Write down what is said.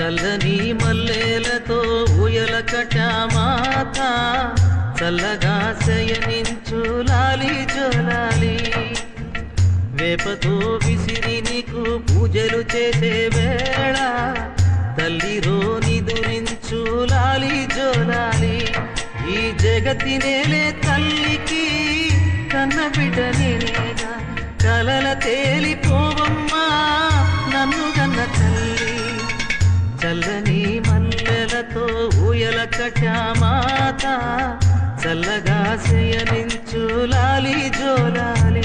చల్లని మల్లెలతో ఊయల కట్టామాత చల్లగా శయనించు లాలి జోలాలి వేపతో విసిరి నీకు పూజలు చేసే వేళ తల్లిరో నిదురించు లాలి జోలాలి ఈ జగతి నేలే తల్లికి కన్న బిడ్డ నేనేగా కలల తేలిపోవమ్మా నన్ను కన్న తల్లి చల్లని మల్లెలతో ఊయల కట్టామాత చల్లగా శయనించు లాలి జోలాలి